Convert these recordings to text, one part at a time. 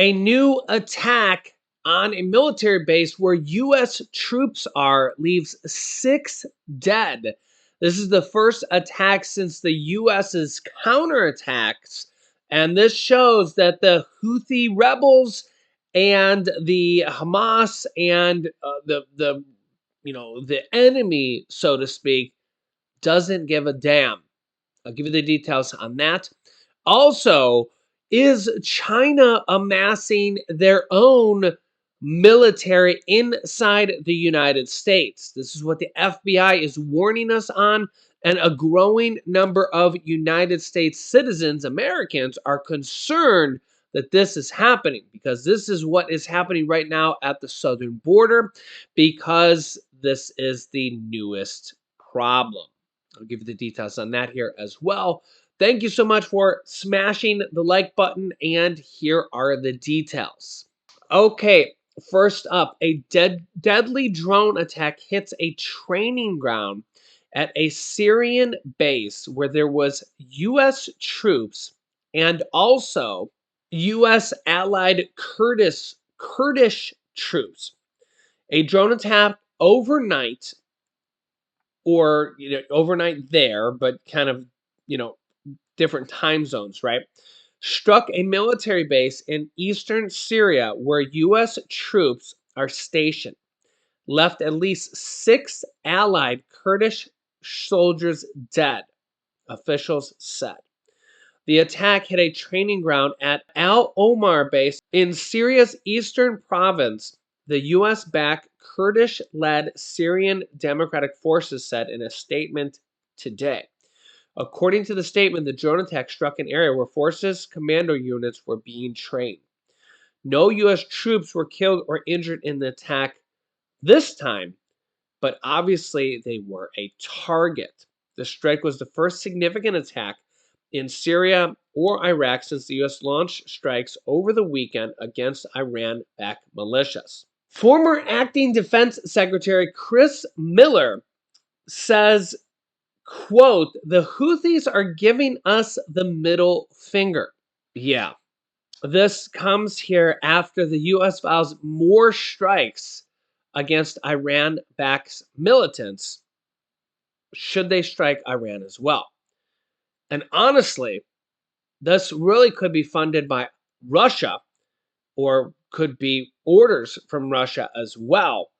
A new attack on a military base where U.S. troops are leaves 6 dead. This is the first attack since the U.S.'s counterattacks, and this shows that the Houthi rebels and the Hamas and the enemy, so to speak, doesn't give a damn. I'll give you the details on that. Also, is China amassing their own military inside the United States? This is what the FBI is warning us on, and a growing number of United States citizens, Americans, are concerned that this is happening because this is what is happening right now at the southern border because this is the newest problem. I'll give you the details on that here as well. Thank you so much for smashing the like button, and here are the details. Okay, first up, a deadly drone attack hits a training ground at a Syrian base where there was U.S. troops and also U.S. allied Kurdish troops. A drone attack overnight or overnight there, but kind of different time zones, right? Struck a military base in eastern Syria where U.S. troops are stationed. Left at least 6 allied Kurdish soldiers dead, officials said. The attack hit a training ground at Al Omar base in Syria's eastern province, the U.S.-backed Kurdish-led Syrian Democratic Forces said in a statement today. According to the statement, the drone attack struck an area where forces commando units were being trained. No U.S. troops were killed or injured in the attack this time, but obviously they were a target. The strike was the first significant attack in Syria or Iraq since the U.S. launched strikes over the weekend against Iran-backed militias. Former acting Defense Secretary Chris Miller says, quote, "The Houthis are giving us the middle finger." Yeah, this comes here after the U.S. vows more strikes against Iran-backed militants should they strike Iran as well. And honestly, this really could be funded by Russia or could be orders from Russia as well.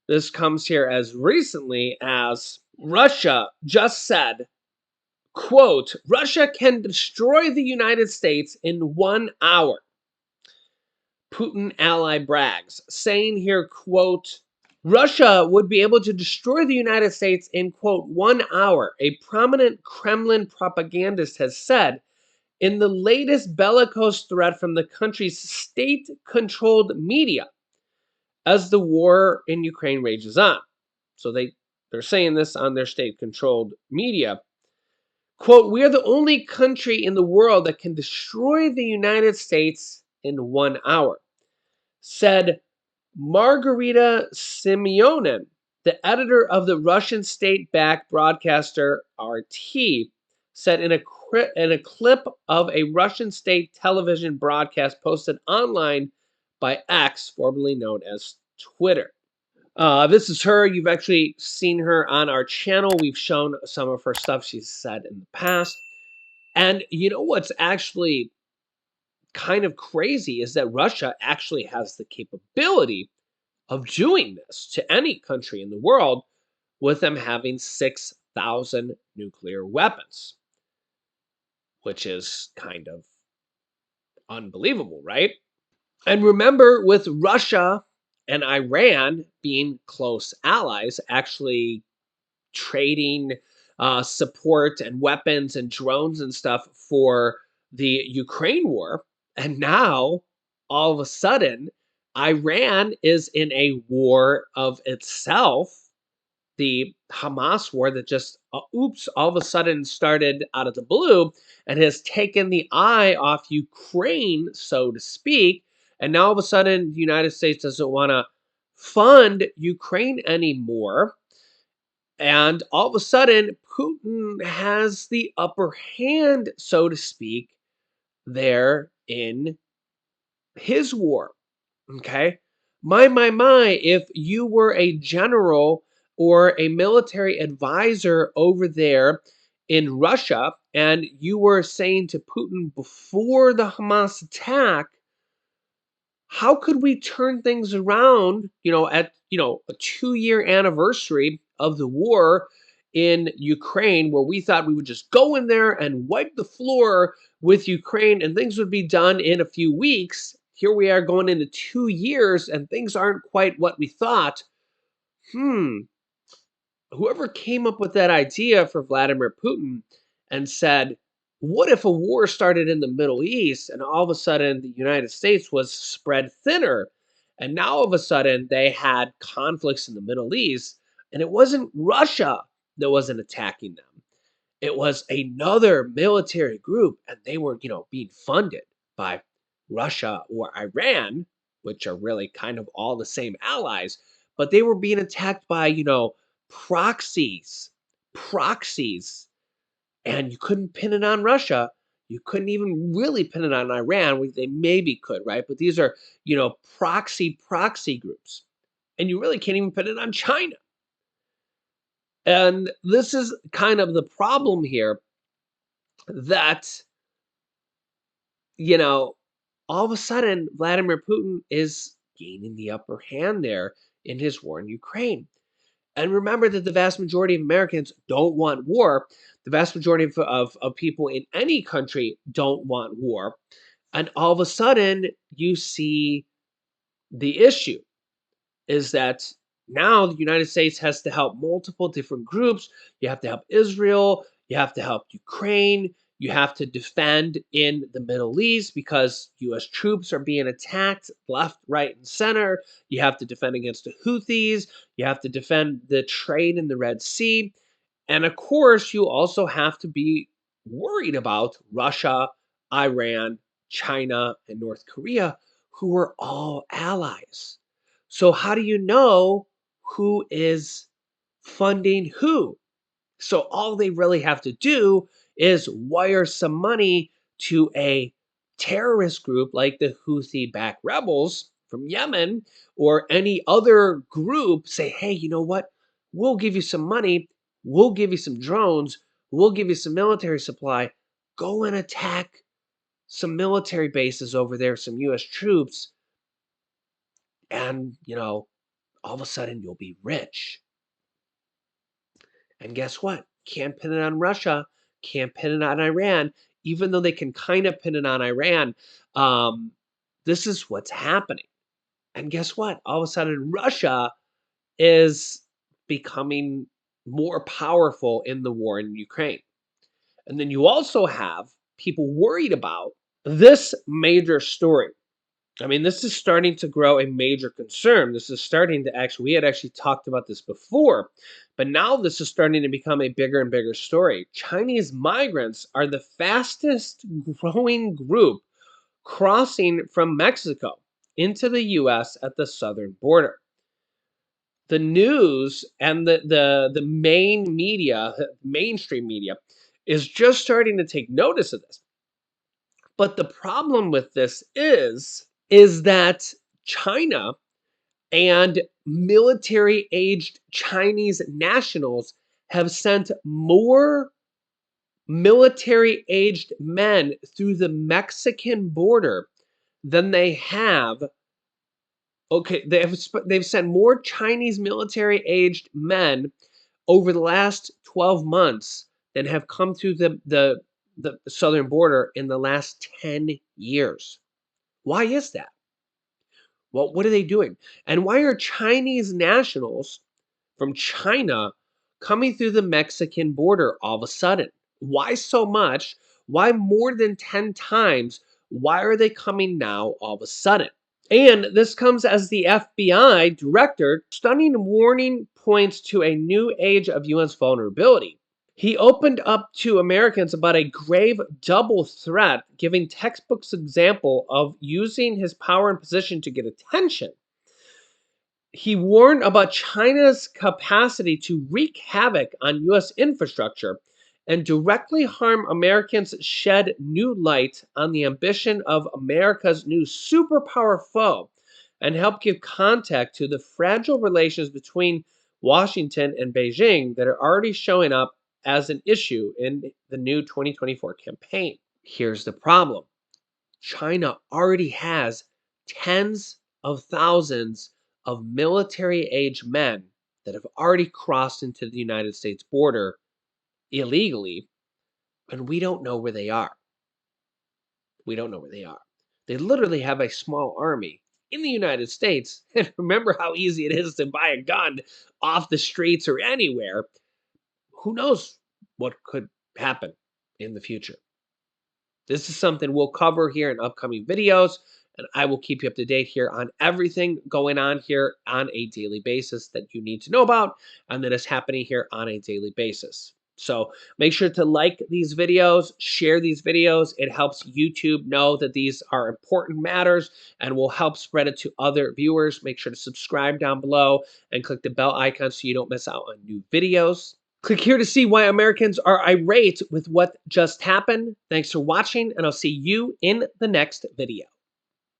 This comes here as recently as Russia just said, quote, "Russia can destroy the United States in 1 hour." Putin ally brags, saying here, quote, "Russia would be able to destroy the United States in, quote, 1 hour," a prominent Kremlin propagandist has said in the latest bellicose threat from the country's state-controlled media as the war in Ukraine rages on. So they're saying this on their state-controlled media. Quote, "We are the only country in the world that can destroy the United States in 1 hour," said Margarita Simeonen, the editor of the Russian state-backed broadcaster RT, said in a clip of a Russian state television broadcast posted online by X, formerly known as Twitter. This is her. You've actually seen her on our channel. We've shown some of her stuff she's said in the past. And you know what's actually kind of crazy is that Russia actually has the capability of doing this to any country in the world with them having 6,000 nuclear weapons, which is kind of unbelievable, right? And remember, with Russia and Iran being close allies, actually trading support and weapons and drones and stuff for the Ukraine war. And now, all of a sudden, Iran is in a war of itself, the Hamas war that just, all of a sudden started out of the blue and has taken the eye off Ukraine, so to speak. And now all of a sudden, the United States doesn't want to fund Ukraine anymore. And all of a sudden, Putin has the upper hand, so to speak, there in his war. Okay. My, if you were a general or a military advisor over there in Russia and you were saying to Putin before the Hamas attack, how could we turn things around, at, a 2-year anniversary of the war in Ukraine, where we thought we would just go in there and wipe the floor with Ukraine and things would be done in a few weeks. Here we are going into 2 years and things aren't quite what we thought. Hmm, whoever came up with that idea for Vladimir Putin and said, what if a war started in the Middle East and all of a sudden the United States was spread thinner? And now all of a sudden they had conflicts in the Middle East and it wasn't Russia that wasn't attacking them. It was another military group and they were, being funded by Russia or Iran, which are really kind of all the same allies, but they were being attacked by, proxies, proxies, and you couldn't pin it on Russia. You couldn't even really pin it on Iran. They maybe could, right? But these are, proxy groups, and you really can't even pin it on China. And this is kind of the problem here that, you know, all of a sudden Vladimir Putin is gaining the upper hand there in his war in Ukraine. And remember that the vast majority of Americans don't want war. The vast majority of people in any country don't want war. And all of a sudden, you see the issue is that now the United States has to help multiple different groups. You have to help Israel, you have to help Ukraine, you have to defend in the Middle East because US troops are being attacked left, right, and center. You have to defend against the Houthis, you have to defend the trade in the Red Sea. And of course, you also have to be worried about Russia, Iran, China, and North Korea, who are all allies. So, how do you know who is funding who? So, all they really have to do is wire some money to a terrorist group like the Houthi backed rebels from Yemen or any other group. Say, hey, you know what? We'll give you some money, we'll give you some drones, we'll give you some military supply. Go and attack some military bases over there, some US troops, and, all of a sudden you'll be rich. And guess what? Can't pin it on Russia, can't pin it on Iran, even though they can kind of pin it on Iran. Um, this is what's happening. And guess what? All of a sudden, Russia is becoming more powerful in the war in Ukraine. And then you also have people worried about this major story. I mean, this is starting to grow a major concern. This is starting to actually, we had actually talked about this before, but now this is starting to become a bigger and bigger story. Chinese migrants are the fastest growing group crossing from Mexico into the US at the southern border. The news and the main media, mainstream media, is just starting to take notice of this. But the problem with this is that China and military aged Chinese nationals have sent more military aged men through the Mexican border than they have. Okay, they've sent more Chinese military aged men over the last 12 months than have come through the southern border in the last 10 years. Why is that? Well, what are they doing? And why are Chinese nationals from China coming through the Mexican border all of a sudden? Why so much? Why more than 10 times? Why are they coming now all of a sudden? And this comes as the FBI director, stunning warning points to a new age of US vulnerability. He opened up to Americans about a grave double threat, giving textbooks example of using his power and position to get attention. He warned about China's capacity to wreak havoc on US infrastructure and directly harm Americans shed new light on the ambition of America's new superpower foe and help give context to the fragile relations between Washington and Beijing that are already showing up as an issue in the new 2024 campaign. Here's the problem: China already has tens of thousands of military age men that have already crossed into the United States border illegally, and we don't know where they are. We don't know where they are. They literally have a small army in the United States. And remember how easy it is to buy a gun off the streets or anywhere. Who knows what could happen in the future? This is something we'll cover here in upcoming videos, and I will keep you up to date here on everything going on here on a daily basis that you need to know about and that is happening here on a daily basis. So make sure to like these videos, share these videos. It helps YouTube know that these are important matters and will help spread it to other viewers. Make sure to subscribe down below and click the bell icon so you don't miss out on new videos. Click here to see why Americans are irate with what just happened. Thanks for watching, and I'll see you in the next video.